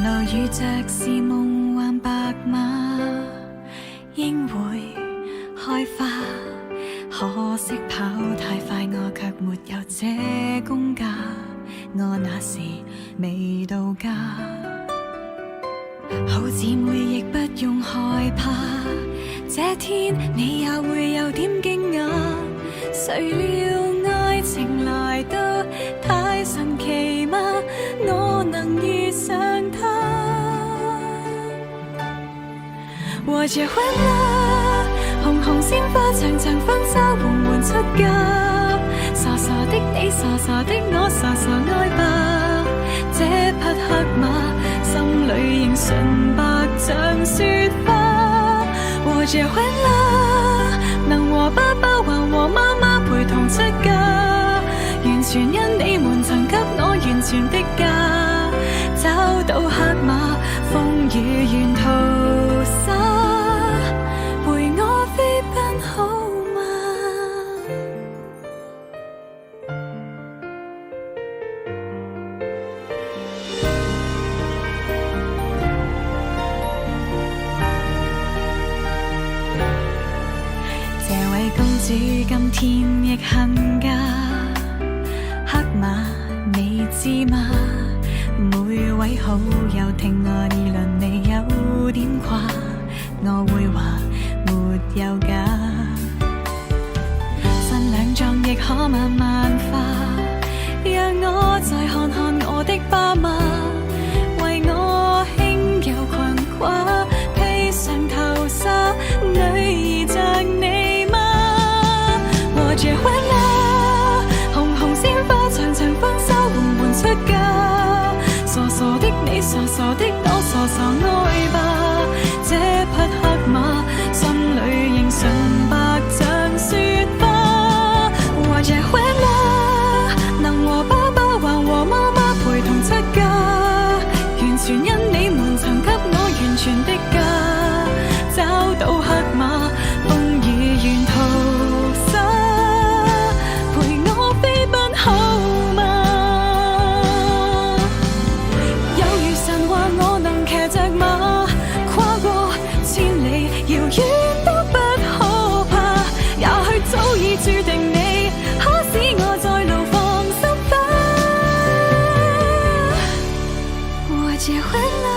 路遇着是夢幻白馬，應會開花。可惜跑太快，我卻沒有這功架。我那時未到家，好姊妹亦不用害怕，這天你也會有點驚訝。誰料愛情來得太神奇嗎？我能遇上他，我結婚啦，紅紅鮮花長長婚紗緩緩出嫁，傻傻的你，傻傻的我，傻傻愛吧。這匹黑馬心裏仍純白像雪花。我結婚啦，能和爸爸還和媽媽陪同出嫁，完全因你們曾給我完全的家。找到黑馬，風雨沿途灑，陪我飛奔好嗎？這位公主今天亦恨嫁，黑馬你知嗎？每位好友聽我議論你有點誇，我會話沒有假。新娘妝亦可慢慢化，讓我再看看我的爸媽，為我輕柔裙褂披上頭紗，女兒像你嗎？我結婚啦，紅紅鮮花長長婚紗緩緩出嫁，傻傻的你，傻傻的我，傻傻愛吧。這匹黑馬心裏仍純白像雪花。我結婚啦，能和爸爸還和媽媽陪同出嫁，完全因你們曾給我完全的家。找到黑馬，風雨沿途灑，陪我飛奔好嗎？有如神話，我能騎着馬，跨過千里遙遠都不可怕。也許早已注定你，可使我在路放心花。我結婚啦，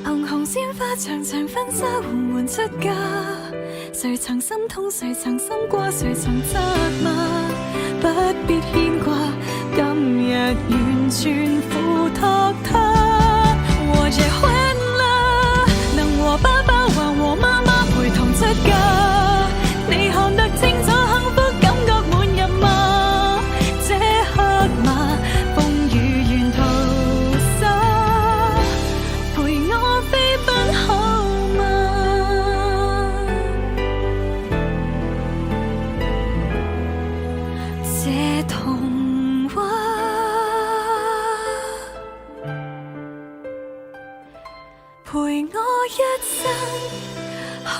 紅紅鮮花長長婚紗緩緩出嫁，誰曾心痛，誰曾心過，誰曾責罵，不必牽掛，今日完全付託他。我結婚啦，能和爸爸還和媽媽陪同出嫁，你看得清楚幸福感覺滿入嗎？這黑馬風雨沿途灑，陪我飛奔好嗎？這童話陪我一生好